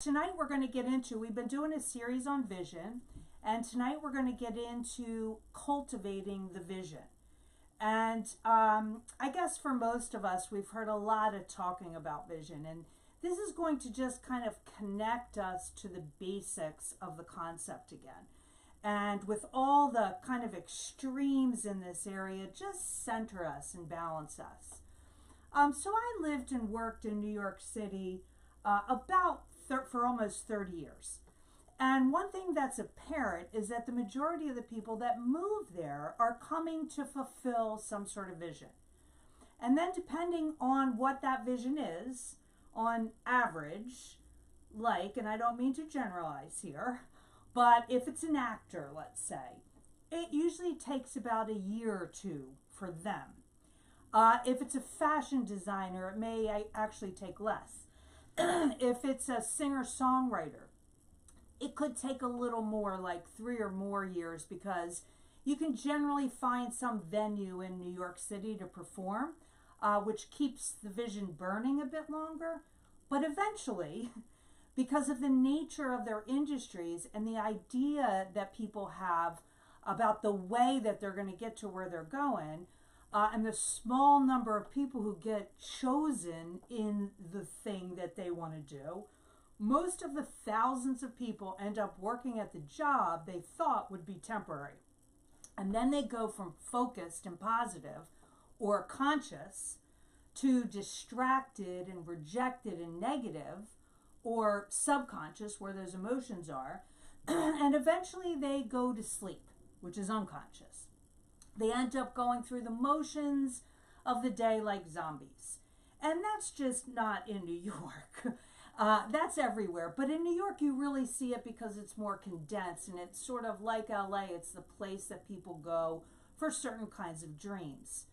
Tonight we're going to get into, we've been doing a series on vision, and tonight we're going to get into cultivating the vision. And I guess for most of us, we've heard a lot of talking about vision, and this is going to just kind of connect us to the basics of the concept again. And with all the kind of extremes in this area, just center us and balance us. So I lived and worked in New York City for almost 30 years. And one thing that's apparent is that the majority of the people that move there are coming to fulfill some sort of vision. And then depending on what that vision is, on average, and I don't mean to generalize here, but if it's an actor, let's say, it usually takes about a year or two for them. If it's a fashion designer, it may actually take less. If it's a singer-songwriter, it could take a little more, like 3 or more years, because you can generally find some venue in New York City to perform, which keeps the vision burning a bit longer. But eventually, because of the nature of their industries and the idea that people have about the way that they're going to get to where they're going, and the small number of people who get chosen in the thing that they want to do, most of the thousands of people end up working at the job they thought would be temporary. And then they go from focused and positive or conscious to distracted and rejected and negative, or subconscious, where those emotions are, and eventually they go to sleep, which is unconscious. They end up going through the motions of the day like zombies. And that's just not in New York. That's everywhere. But in New York, you really see it because it's more condensed. And it's sort of like LA. It's the place that people go for certain kinds of dreams.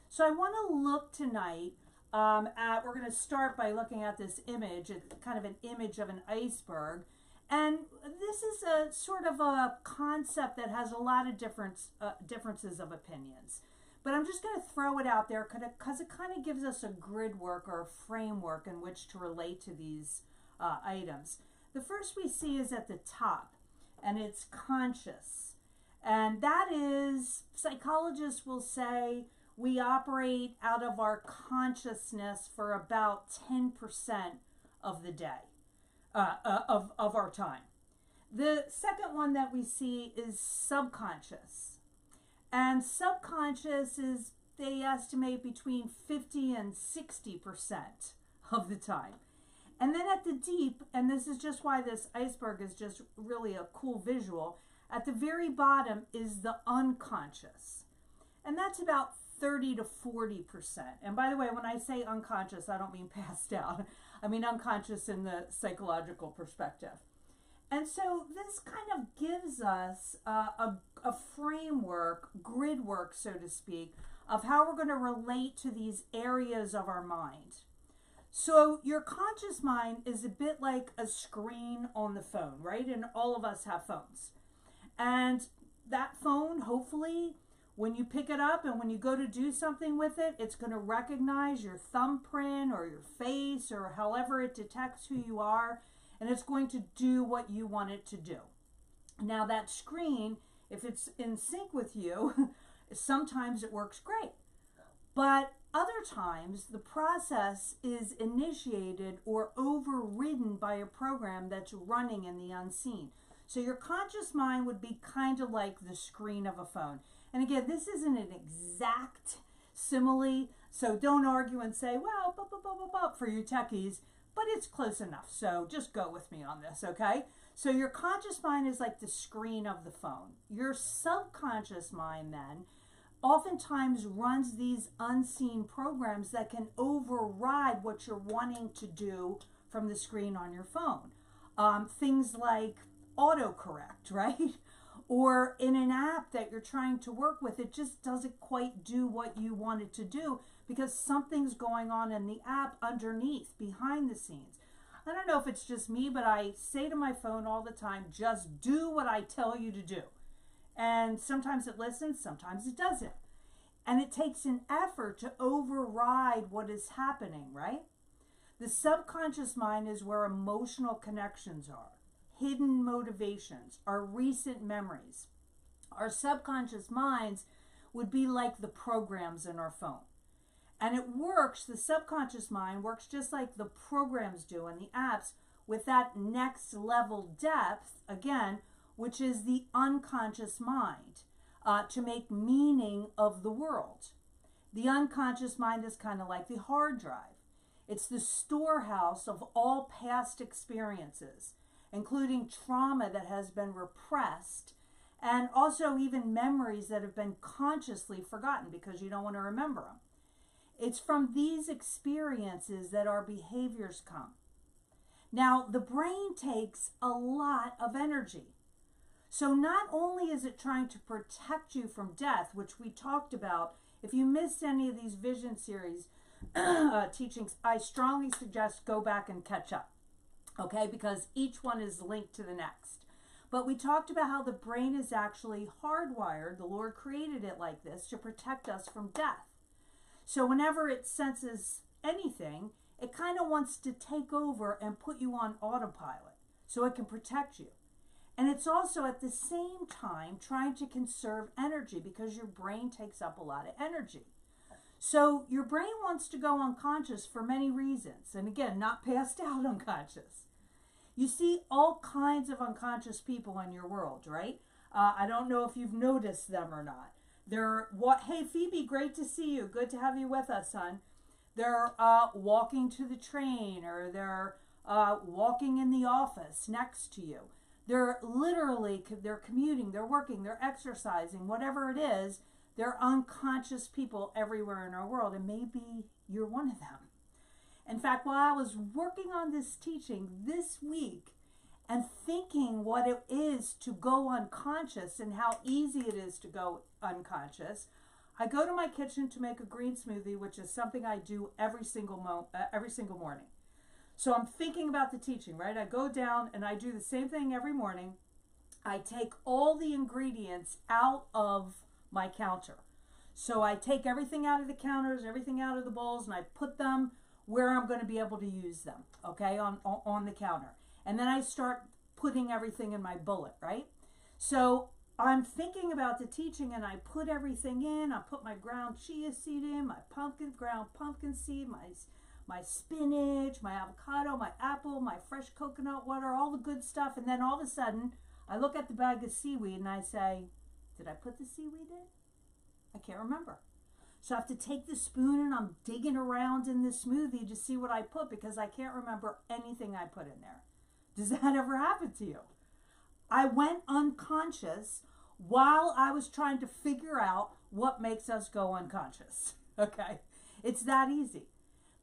So I want to look tonight we're going to start by looking at this image. It's kind of an image of an iceberg. And this is a sort of a concept that has a lot of differences of opinions. But I'm just going to throw it out there because it kind of gives us a grid work or a framework in which to relate to these items. The first we see is at the top, and it's conscious. And that is, psychologists will say, we operate out of our consciousness for about 10% of the day. Of our time. The second one that we see is subconscious. And subconscious is, they estimate, between 50 and 60% of the time. And then at the deep, and this is just why this iceberg is just really a cool visual, at the very bottom is the unconscious. And that's about 30 to 40%. And by the way, when I say unconscious, I don't mean passed out. I mean unconscious in the psychological perspective. And so this kind of gives us a framework, grid work, so to speak, of how we're going to relate to these areas of our mind. So your conscious mind is a bit like a screen on the phone, right? And all of us have phones. And that phone, hopefully, when you pick it up and when you go to do something with it, it's going to recognize your thumbprint or your face or however it detects who you are, and it's going to do what you want it to do. Now that screen, if it's in sync with you, sometimes it works great. But other times the process is initiated or overridden by a program that's running in the unseen. So your conscious mind would be kind of like the screen of a phone. And again, this isn't an exact simile, so don't argue and say, well, for you techies, but it's close enough. So just go with me on this, okay? So your conscious mind is like the screen of the phone. Your subconscious mind then oftentimes runs these unseen programs that can override what you're wanting to do from the screen on your phone. Things like autocorrect, right? Or in an app that you're trying to work with, it just doesn't quite do what you want it to do because something's going on in the app underneath, behind the scenes. I don't know if it's just me, but I say to my phone all the time, just do what I tell you to do. And sometimes it listens, sometimes it doesn't. And it takes an effort to override what is happening, right? The subconscious mind is where emotional connections are, hidden motivations, our recent memories. Our subconscious minds would be like the programs in our phone. And it works, the subconscious mind works just like the programs do and the apps, with that next level depth, again, which is the unconscious mind, to make meaning of the world. The unconscious mind is kind of like the hard drive. It's the storehouse of all past experiences, including trauma that has been repressed, and also even memories that have been consciously forgotten because you don't want to remember them. It's from these experiences that our behaviors come. Now, the brain takes a lot of energy. So not only is it trying to protect you from death, which we talked about, if you missed any of these vision series teachings, I strongly suggest go back and catch up, okay? Because each one is linked to the next. But we talked about how the brain is actually hardwired. The Lord created it like this to protect us from death. So whenever it senses anything, it kind of wants to take over and put you on autopilot so it can protect you. And it's also at the same time trying to conserve energy because your brain takes up a lot of energy. So your brain wants to go unconscious for many reasons. And again, not passed out unconscious. You see all kinds of unconscious people in your world, right? I don't know if you've noticed them or not. Hey, Phoebe, great to see you. Good to have you with us, son. They're walking to the train, or they're walking in the office next to you. They're commuting, they're working, they're exercising, whatever it is. They're unconscious people everywhere in our world, and maybe you're one of them. In fact, while I was working on this teaching this week and thinking what it is to go unconscious and how easy it is to go unconscious, I go to my kitchen to make a green smoothie, which is something I do every single morning. So I'm thinking about the teaching, right? I go down and I do the same thing every morning. I take all the ingredients out of my counter. So I take everything out of the counters, everything out of the bowls, and I put them where I'm going to be able to use them, okay, on the counter. And then I start putting everything in my bullet, right? So I'm thinking about the teaching, and I put everything in. I put my ground chia seed in, my ground pumpkin seed, my spinach, my avocado, my apple, my fresh coconut water, all the good stuff. And then all of a sudden, I look at the bag of seaweed and I say, did I put the seaweed in? I can't remember. So I have to take the spoon and I'm digging around in the smoothie to see what I put because I can't remember anything I put in there. Does that ever happen to you? I went unconscious while I was trying to figure out what makes us go unconscious. Okay? It's that easy.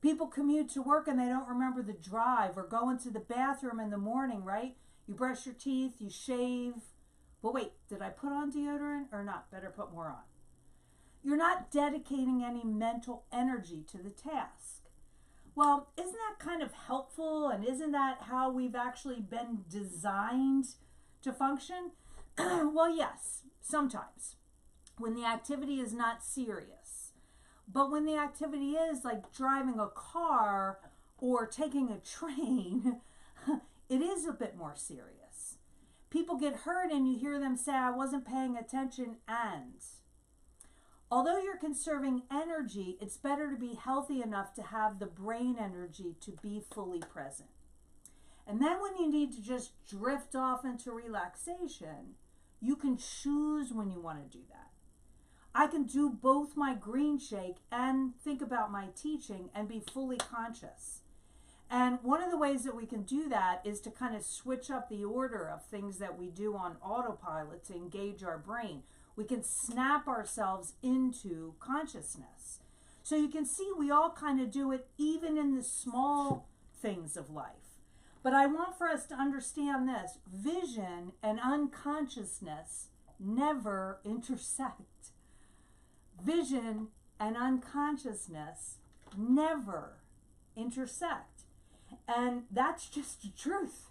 People commute to work and they don't remember the drive, or go into the bathroom in the morning, right? You brush your teeth, you shave. Well, wait, did I put on deodorant or not? Better put more on. You're not dedicating any mental energy to the task. Well, isn't that kind of helpful? And isn't that how we've actually been designed to function? Well, yes, sometimes when the activity is not serious. But when the activity is like driving a car or taking a train, it is a bit more serious. People get hurt and you hear them say, I wasn't paying attention, and although you're conserving energy, it's better to be healthy enough to have the brain energy to be fully present. And then when you need to just drift off into relaxation, you can choose when you want to do that. I can do both my green shake and think about my teaching and be fully conscious. And one of the ways that we can do that is to kind of switch up the order of things that we do on autopilot to engage our brain. We can snap ourselves into consciousness. So you can see we all kind of do it even in the small things of life. But I want for us to understand this. Vision and unconsciousness never intersect. Vision and unconsciousness never intersect. And that's just the truth.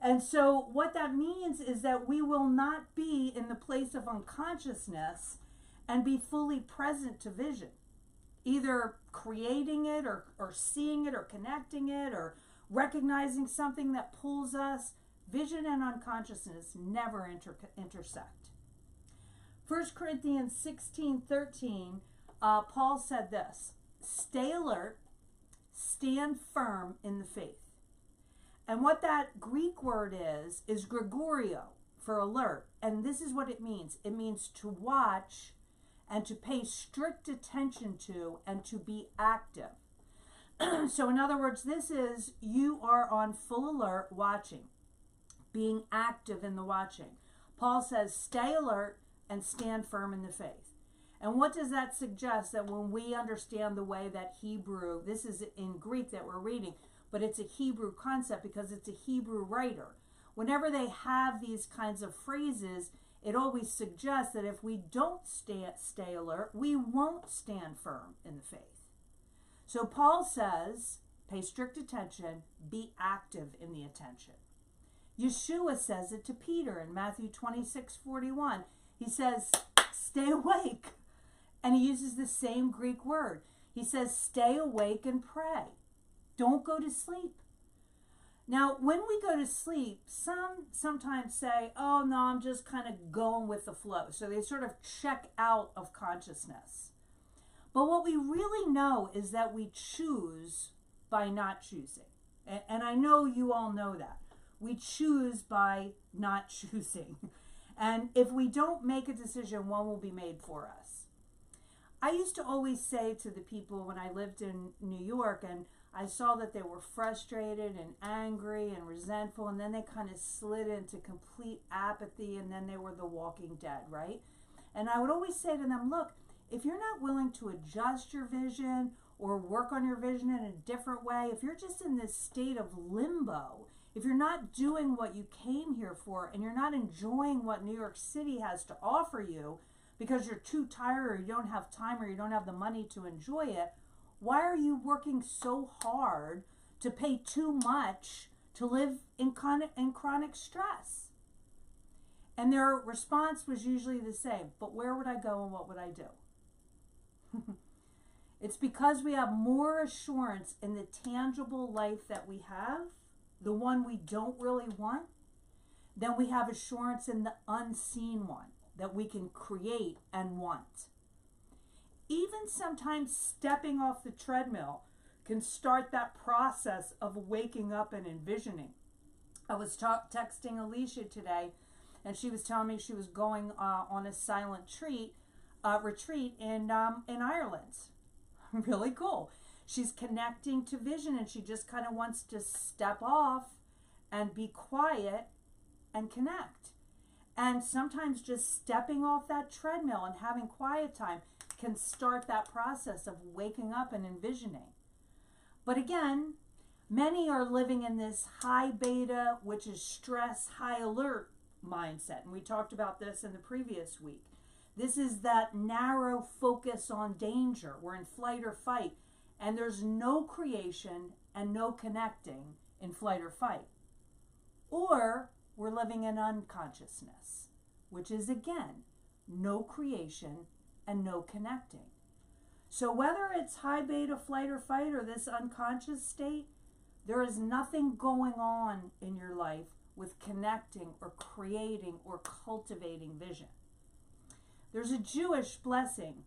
And so what that means is that we will not be in the place of unconsciousness and be fully present to vision. either creating it or seeing it or connecting it or recognizing something that pulls us. Vision and unconsciousness never intersect. 1 Corinthians 16:13, Paul said this: stay alert, stand firm in the faith. And what that Greek word is Gregorio, for alert. And this is what it means. It means to watch and to pay strict attention to and to be active. So in other words, this is you are on full alert watching, being active in the watching. Paul says stay alert and stand firm in the faith. And what does that suggest? That when we understand the way that Hebrew, this is in Greek that we're reading, but it's a Hebrew concept because it's a Hebrew writer. Whenever they have these kinds of phrases, it always suggests that if we don't stay alert, we won't stand firm in the faith. So Paul says, pay strict attention, be active in the attention. Yeshua says it to Peter in Matthew 26:41. He says, stay awake. And he uses the same Greek word. He says, stay awake and pray. Don't go to sleep. Now, when we go to sleep, some sometimes say, oh, no, I'm just kind of going with the flow. So they sort of check out of consciousness. But what we really know is that we choose by not choosing. And I know you all know that. We choose by not choosing. And if we don't make a decision, one will be made for us. I used to always say to the people when I lived in New York, and I saw that they were frustrated and angry and resentful, and then they kind of slid into complete apathy, and then they were the walking dead, right? And I would always say to them, look, if you're not willing to adjust your vision or work on your vision in a different way, if you're just in this state of limbo, if you're not doing what you came here for, and you're not enjoying what New York City has to offer you because you're too tired or you don't have time or you don't have the money to enjoy it, why are you working so hard to pay too much to live in chronic stress? And their response was usually the same, but where would I go and what would I do? It's because we have more assurance in the tangible life that we have, the one we don't really want, than we have assurance in the unseen one that we can create and want. Even sometimes stepping off the treadmill can start that process of waking up and envisioning. I was texting Alicia today, and she was telling me she was going on a silent retreat in Ireland. Really cool. She's connecting to vision, and she just kind of wants to step off and be quiet and connect. And sometimes just stepping off that treadmill and having quiet time can start that process of waking up and envisioning. But again, many are living in this high beta, which is stress, high alert mindset. And we talked about this in the previous week. This is that narrow focus on danger. We're in flight or fight. And there's no creation and no connecting in flight or fight. Or we're living in unconsciousness, which is again, no creation and no connecting. So whether it's high beta flight or fight or this unconscious state, there is nothing going on in your life with connecting or creating or cultivating vision. There's a Jewish blessing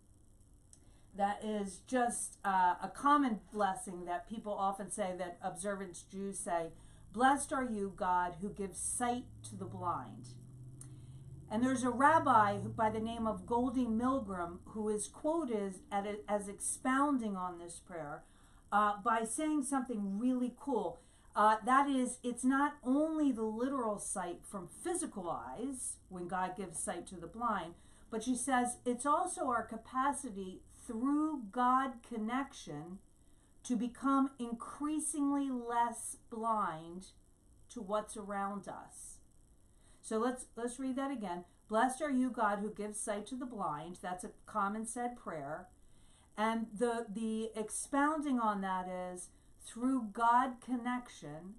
that is just a common blessing that people often say, that observant Jews say, blessed are you, God, who gives sight to the blind. And there's a rabbi by the name of Goldie Milgram who is quoted as expounding on this prayer by saying something really cool. That is, it's not only the literal sight from physical eyes when God gives sight to the blind, but she says it's also our capacity through God connection to become increasingly less blind to what's around us. So let's read that again. Blessed are you, God, who gives sight to the blind. That's a common said prayer. And the expounding on that is through God connection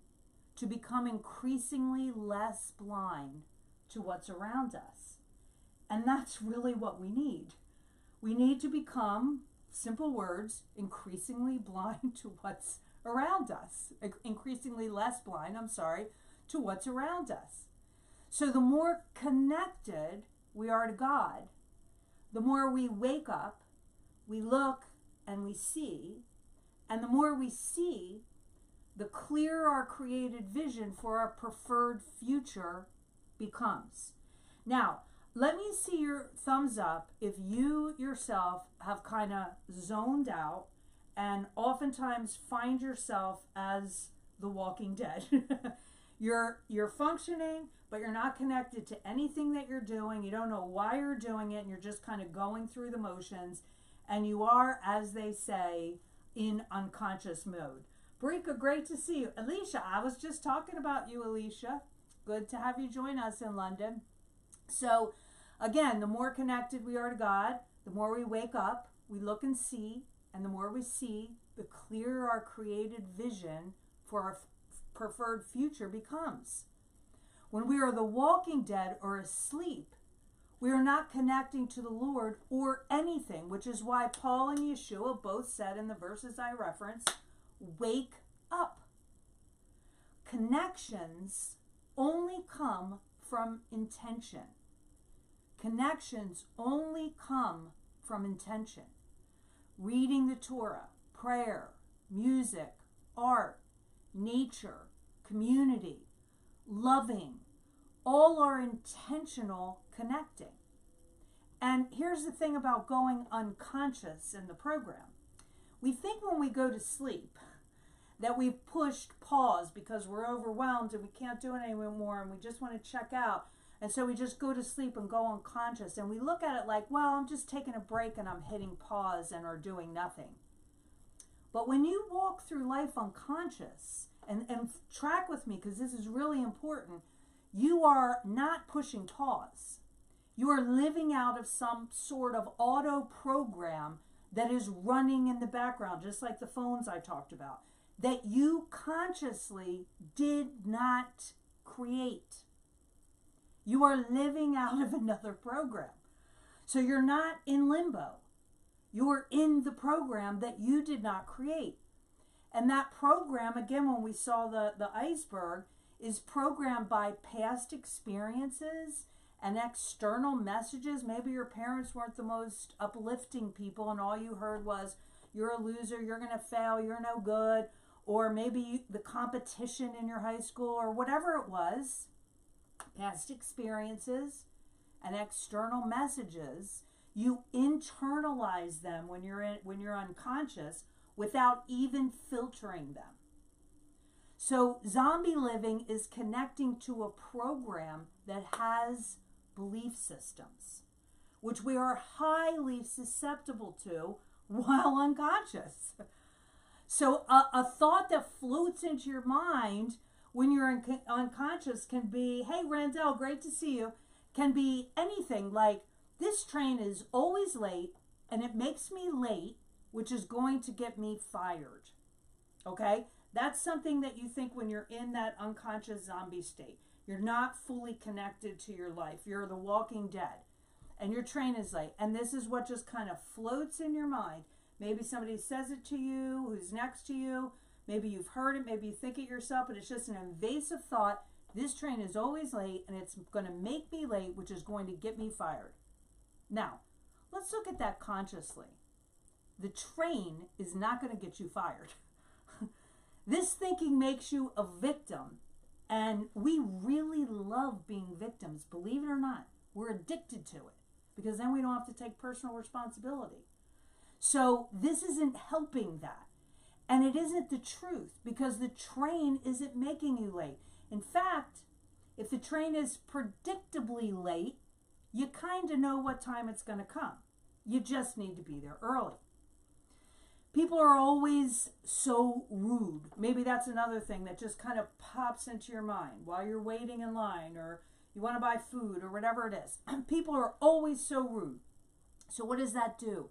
to become increasingly less blind to what's around us. And that's really what we need. We need to become simple words, increasingly blind to what's around us. Increasingly less blind, to what's around us. So the more connected we are to God, the more we wake up, we look, and we see, and the more we see, the clearer our created vision for our preferred future becomes. Now, let me see your thumbs up if you yourself have kind of zoned out and oftentimes find yourself as the Walking Dead. You're functioning, but you're not connected to anything that you're doing. You don't know why you're doing it, and you're just kind of going through the motions, and you are, as they say, in unconscious mode. Brika, great to see you. Alicia, I was just talking about you, Alicia. Good to have you join us in London. So, again, the more connected we are to God, the more we wake up, we look and see, and the more we see, the clearer our created vision for our preferred future becomes. When we are the walking dead or asleep, we are not connecting to the Lord or anything, which is why Paul and Yeshua both said in the verses I referenced, wake up. Connections only come from intention. Connections only come from intention. Reading the Torah, prayer, music, art, nature, community, loving, all are intentional connecting. And here's the thing about going unconscious in the program. We think when we go to sleep that we've pushed pause because we're overwhelmed and we can't do it anymore and we just want to check out. And so we just go to sleep and go unconscious. And we look at it like, well, I'm just taking a break and I'm hitting pause and or doing nothing. But when you walk through life unconscious, and track with me because this is really important, you are not pushing pause. You are living out of some sort of auto program that is running in the background, just like the phones I talked about, that you consciously did not create. You are living out of another program. So you're not in limbo. You're in the program that you did not create. And that program, again, when we saw the iceberg, is programmed by past experiences and external messages. Maybe your parents weren't the most uplifting people and all you heard was, you're a loser, you're going to fail, you're no good. Or maybe the competition in your high school or whatever it was. Past experiences and external messages, you internalize them when you're unconscious without even filtering them. So zombie living is connecting to a program that has belief systems, which we are highly susceptible to while unconscious. So a thought that floats into your mind when you're unconscious can be, hey, Randall, great to see you, can be anything like, this train is always late and it makes me late, which is going to get me fired. Okay? That's something that you think when you're in that unconscious zombie state. You're not fully connected to your life. You're the walking dead. And your train is late. And this is what just kind of floats in your mind. Maybe somebody says it to you who's next to you. Maybe you've heard it. Maybe you think it yourself. But it's just an invasive thought. This train is always late and it's going to make me late, which is going to get me fired. Now, let's look at that consciously. The train is not going to get you fired. This thinking makes you a victim. And we really love being victims, believe it or not. We're addicted to it because then we don't have to take personal responsibility. So this isn't helping that. And it isn't the truth because the train isn't making you late. In fact, if the train is predictably late, you kind of know what time it's going to come. You just need to be there early. People are always so rude. Maybe that's another thing that just kind of pops into your mind while you're waiting in line or you want to buy food or whatever it is. People are always so rude. So what does that do?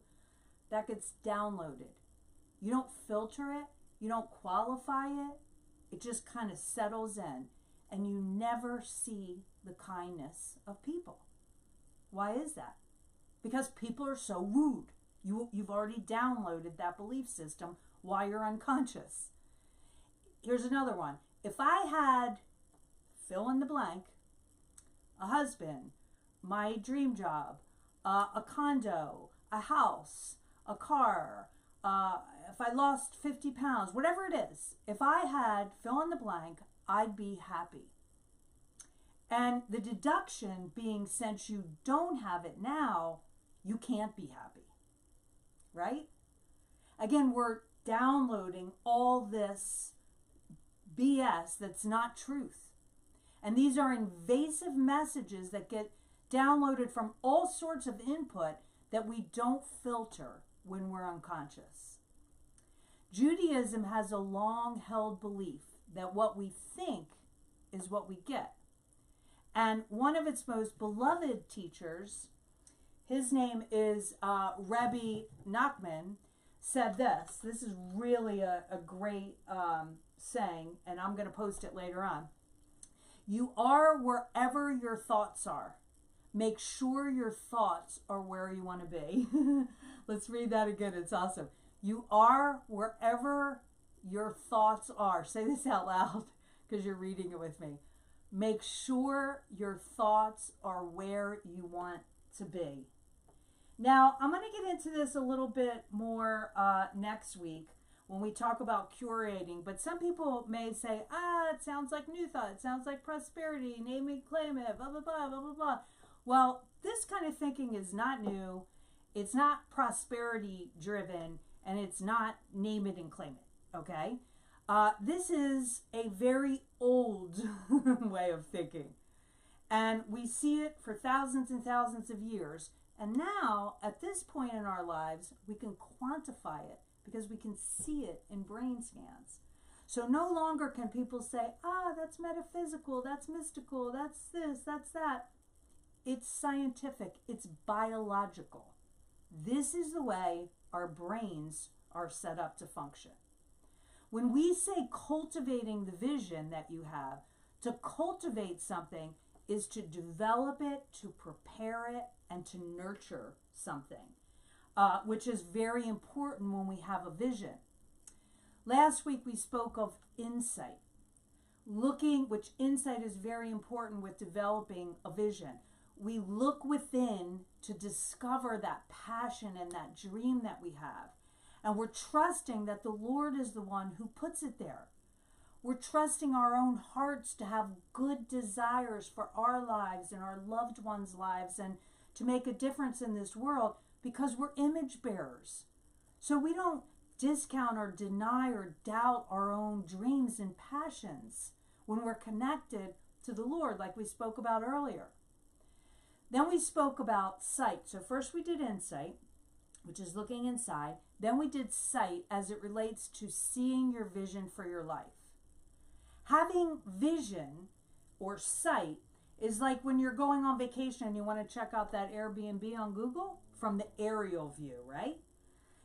That gets downloaded. You don't filter it. You don't qualify it. It just kind of settles in and you never see the kindness of people. Why is that? Because people are so rude. You've already downloaded that belief system while you're unconscious. Here's another one. If I had, fill in the blank, a husband, my dream job, a condo, a house, a car, if I lost 50 pounds, whatever it is, if I had, fill in the blank, I'd be happy. And the deduction being, since you don't have it now, you can't be happy, right? Again, we're downloading all this BS that's not truth. And these are invasive messages that get downloaded from all sorts of input that we don't filter when we're unconscious. Judaism has a long-held belief that what we think is what we get. And one of its most beloved teachers, his name is Rebbe Nachman, said this. This is really a great saying, and I'm going to post it later on. You are wherever your thoughts are. Make sure your thoughts are where you want to be. Let's read that again. It's awesome. You are wherever your thoughts are. Say this out loud because you're reading it with me. Make sure your thoughts are where you want to be. Now, I'm going to get into this a little bit more next week when we talk about curating. But some people may say, it sounds like New Thought. It sounds like prosperity, name it, claim it, blah, blah, blah, blah, blah, blah. Well, this kind of thinking is not new. It's not prosperity driven, and it's not name it and claim it, okay? This is a very old way of thinking. And we see it for thousands and thousands of years. And now, at this point in our lives, we can quantify it because we can see it in brain scans. So no longer can people say, that's metaphysical, that's mystical, that's this, that's that. It's scientific, it's biological. This is the way our brains are set up to function. When we say cultivating the vision that you have, to cultivate something is to develop it, to prepare it, and to nurture something, which is very important when we have a vision. Last week we spoke of insight, which insight is very important with developing a vision. We look within to discover that passion and that dream that we have. And we're trusting that the Lord is the one who puts it there. We're trusting our own hearts to have good desires for our lives and our loved ones' lives and to make a difference in this world because we're image bearers. So we don't discount or deny or doubt our own dreams and passions when we're connected to the Lord, like we spoke about earlier. Then we spoke about sight. So first we did insight, which is looking inside. Then we did sight as it relates to seeing your vision for your life. Having vision or sight is like when you're going on vacation and you want to check out that Airbnb on Google from the aerial view, right?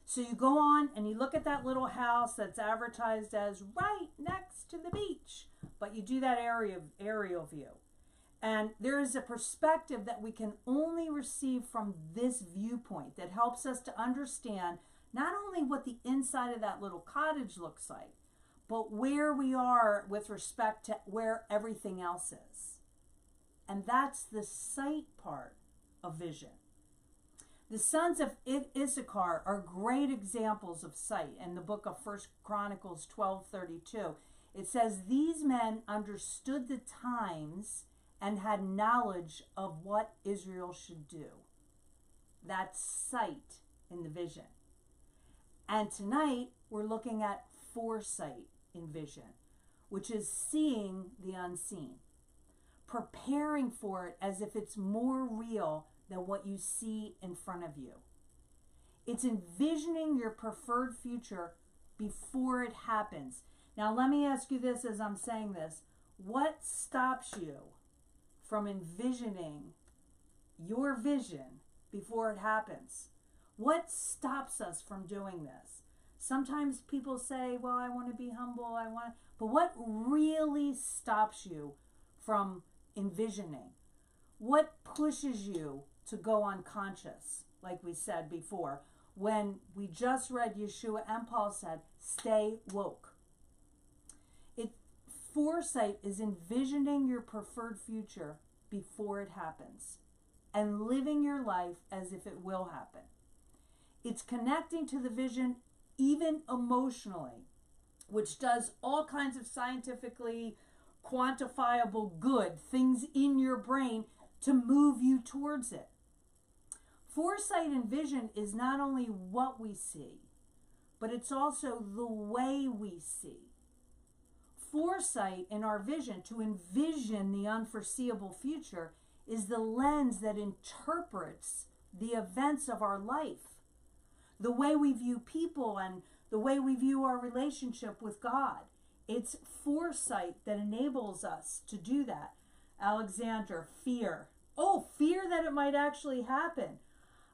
So you go on and you look at that little house that's advertised as right next to the beach, but you do that aerial view. And there is a perspective that we can only receive from this viewpoint that helps us to understand not only what the inside of that little cottage looks like, but where we are with respect to where everything else is. And that's the sight part of vision. The sons of Issachar are great examples of sight. In the book of 1 Chronicles 12:32, it says, these men understood the times and had knowledge of what Israel should do. That's sight in the vision. And tonight, we're looking at foresight in vision, which is seeing the unseen, preparing for it as if it's more real than what you see in front of you. It's envisioning your preferred future before it happens. Now, let me ask you this as I'm saying this. What stops you from envisioning your vision before it happens? What stops us from doing this? Sometimes people say, well, I want to be humble, but what really stops you from envisioning? What pushes you to go unconscious, like we said before? when we just read Yeshua and Paul said, stay woke. Foresight is envisioning your preferred future before it happens and living your life as if it will happen. It's connecting to the vision even emotionally, which does all kinds of scientifically quantifiable good things in your brain to move you towards it. Foresight and vision is not only what we see, but it's also the way we see. Foresight in our vision, to envision the unforeseeable future, is the lens that interprets the events of our life, the way we view people and the way we view our relationship with God. It's foresight that enables us to do that. Alexander, fear. Oh, fear that it might actually happen.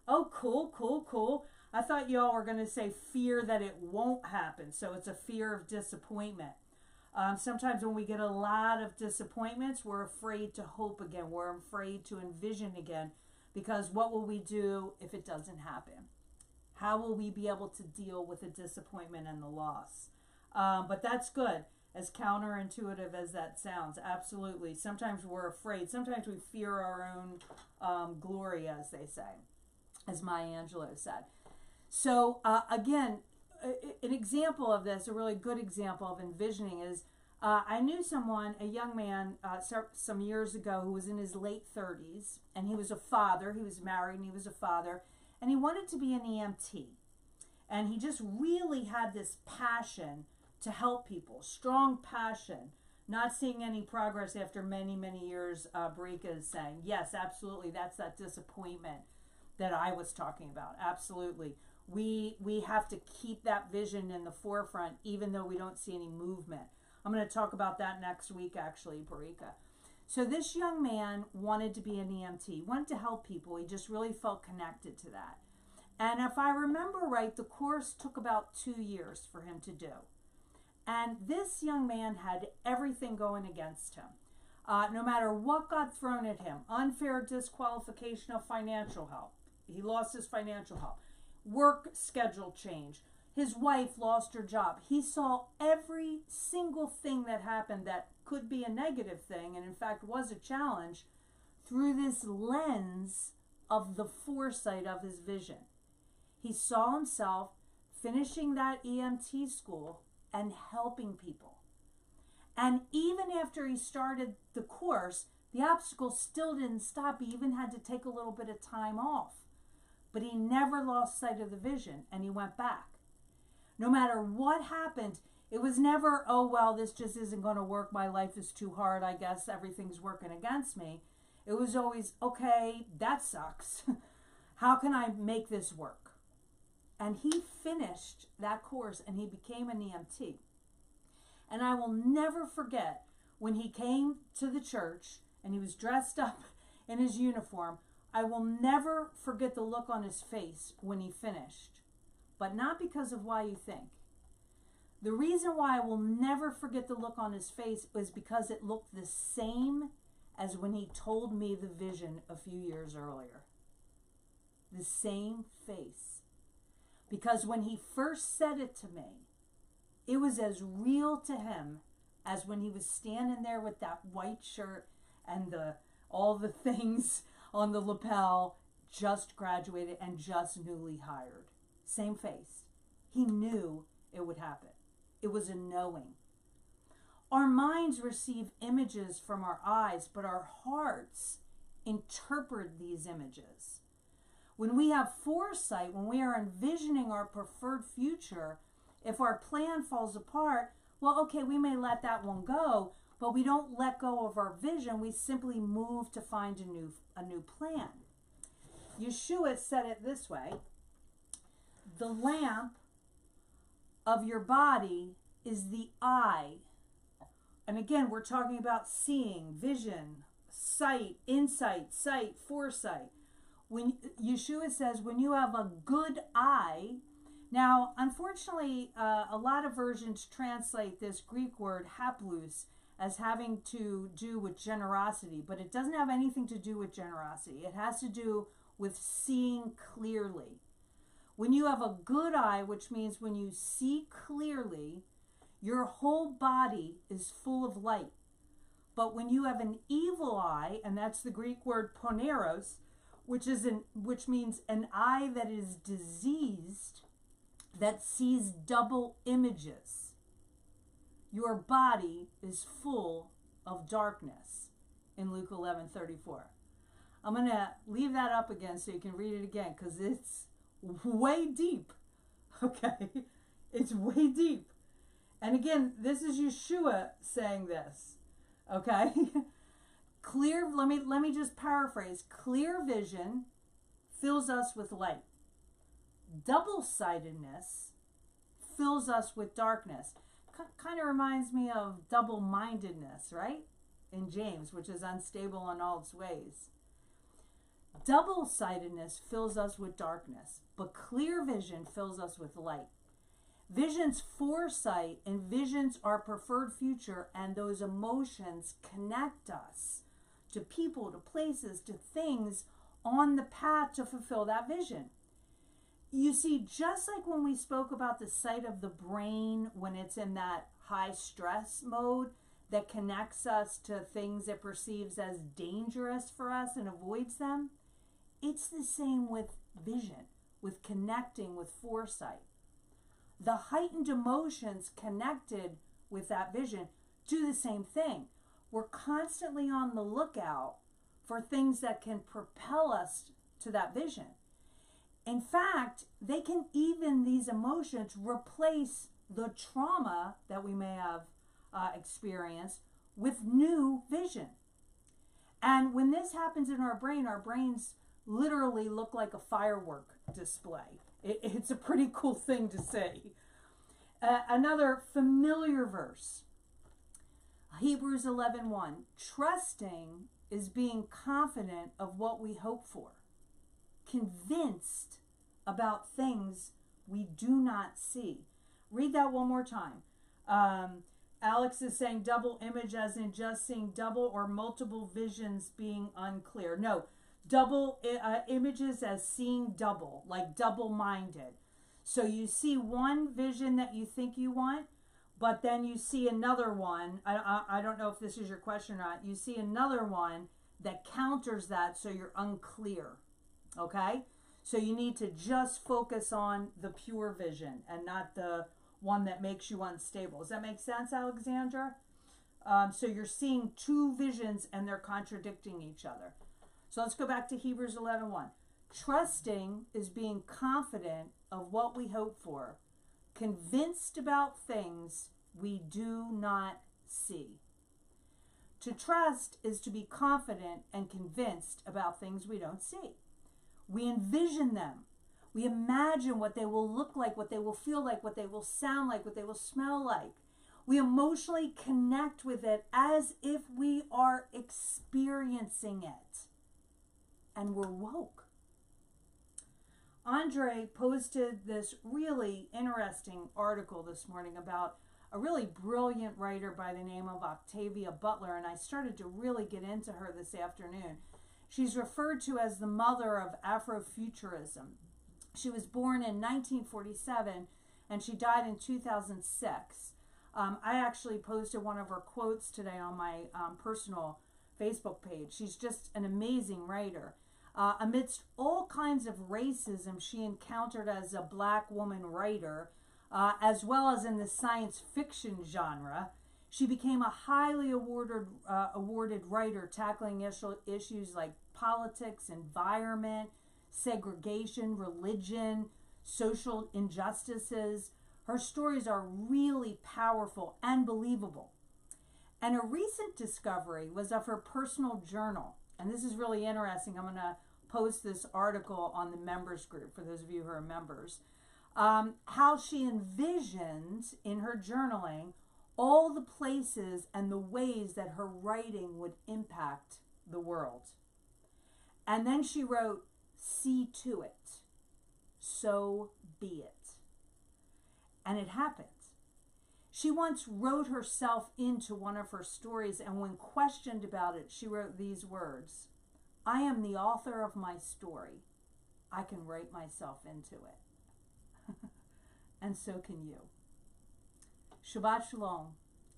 Oh, cool. I thought y'all were going to say fear that it won't happen. So it's a fear of disappointment. Sometimes when we get a lot of disappointments, we're afraid to hope again. We're afraid to envision again, because what will we do if it doesn't happen? How will we be able to deal with the disappointment and the loss? But that's good, as counterintuitive as that sounds. Absolutely. Sometimes we're afraid. Sometimes we fear our own glory, as they say, as Maya Angelou said. So again, an example of this, a really good example of envisioning is, I knew someone, a young man, some years ago, who was in his late 30s, and he was a father. He was married and he was a father, and he wanted to be an EMT. And he just really had this passion to help people, strong passion, not seeing any progress after many, many years. Barika is saying, yes, absolutely, that's that disappointment that I was talking about. Absolutely. We have to keep that vision in the forefront, even though we don't see any movement. I'm going to talk about that next week, actually, Barika. So this young man wanted to be an EMT, wanted to help people. He just really felt connected to that. And if I remember right, the course took about 2 years for him to do. And this young man had everything going against him. No matter what got thrown at him, unfair disqualification of financial help. He lost his financial help. Work schedule change. His wife lost her job. He saw every single thing that happened that could be a negative thing, and in fact was a challenge, through this lens of the foresight of his vision. He saw himself finishing that EMT school and helping people. And even after he started the course, the obstacles still didn't stop. He even had to take a little bit of time off. But he never lost sight of the vision, and he went back. No matter what happened, it was never, oh, well, this just isn't going to work. My life is too hard. I guess everything's working against me. It was always, okay, that sucks. How can I make this work? And he finished that course, and he became an EMT. And I will never forget when he came to the church, and he was dressed up in his uniform. I will never forget the look on his face when he finished, but not because of why you think. The reason why I will never forget the look on his face was because it looked the same as when he told me the vision a few years earlier. The same face. Because when he first said it to me, it was as real to him as when he was standing there with that white shirt and all the things on the lapel, just graduated and just newly hired. Same face. He knew it would happen. It was a knowing. Our minds receive images from our eyes, but our hearts interpret these images. When we have foresight, when we are envisioning our preferred future, if our plan falls apart, well, okay, we may let that one go, but we don't let go of our vision. We simply move to find a new plan. Yeshua said it this way: the lamp of your body is the eye. And again, we're talking about seeing, vision, sight, insight, sight, foresight. When Yeshua says, when you have a good eye. Now, unfortunately, a lot of versions translate this Greek word haplous as having to do with generosity, but it doesn't have anything to do with generosity. It has to do with seeing clearly. When you have a good eye, which means when you see clearly, your whole body is full of light. But when you have an evil eye, and that's the Greek word poneros, which means an eye that is diseased, that sees double images, your body is full of darkness, in Luke 11:34. I'm going to leave that up again so you can read it again, because it's way deep. Okay? It's way deep. And again, this is Yeshua saying this. Okay? Let me just paraphrase. Clear vision fills us with light. Double-sightedness fills us with darkness. Kind of reminds me of double-mindedness, right? In James, which is unstable in all its ways. Double-sightedness fills us with darkness, but clear vision fills us with light. Vision's foresight envisions our preferred future, and those emotions connect us to people, to places, to things on the path to fulfill that vision. You see, just like when we spoke about the sight of the brain when it's in that high stress mode that connects us to things it perceives as dangerous for us and avoids them, it's the same with vision, with connecting with foresight. The heightened emotions connected with that vision do the same thing. We're constantly on the lookout for things that can propel us to that vision. In fact, these emotions replace the trauma that we may have experienced with new vision. And when this happens in our brains literally look like a firework display. It's a pretty cool thing to see. Another familiar verse, Hebrews 11:1. Trusting is being confident of what we hope for, convinced about things we do not see. Read that one more time. Alex is saying double image as in just seeing double or multiple visions being unclear. No, double images as seeing double, like double-minded. So you see one vision that you think you want, but then you see another one. I don't know if this is your question or not. You see another one that counters that, so you're unclear. Okay? So you need to just focus on the pure vision and not the one that makes you unstable. Does that make sense, Alexandra? So you're seeing two visions and they're contradicting each other. So let's go back to Hebrews 11:1. Trusting is being confident of what we hope for, convinced about things we do not see. To trust is to be confident and convinced about things we don't see. We envision them. We imagine what they will look like, what they will feel like, what they will sound like, what they will smell like. We emotionally connect with it as if we are experiencing it. And we're woke. Andre posted this really interesting article this morning about a really brilliant writer by the name of Octavia Butler, and I started to really get into her this afternoon. She's referred to as the mother of Afrofuturism. She was born in 1947 and she died in 2006. I actually posted one of her quotes today on my personal Facebook page. She's just an amazing writer. Amidst all kinds of racism she encountered as a black woman writer, as well as in the science fiction genre, she became a highly awarded writer tackling issues like politics, environment, segregation, religion, social injustices. Her stories are really powerful and believable. And a recent discovery was of her personal journal. And this is really interesting. I'm going to post this article on the members group for those of you who are members. How she envisioned in her journaling all the places and the ways that her writing would impact the world. And then she wrote, "See to it, so be it." And it happened. She once wrote herself into one of her stories, and when questioned about it, she wrote these words: "I am the author of my story. I can write myself into it." and so can you. Shabbat Shalom.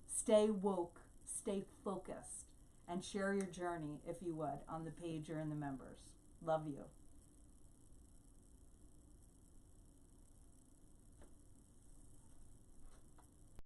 Stay woke, stay focused, and share your journey, if you would, on the page or in the members. Love you.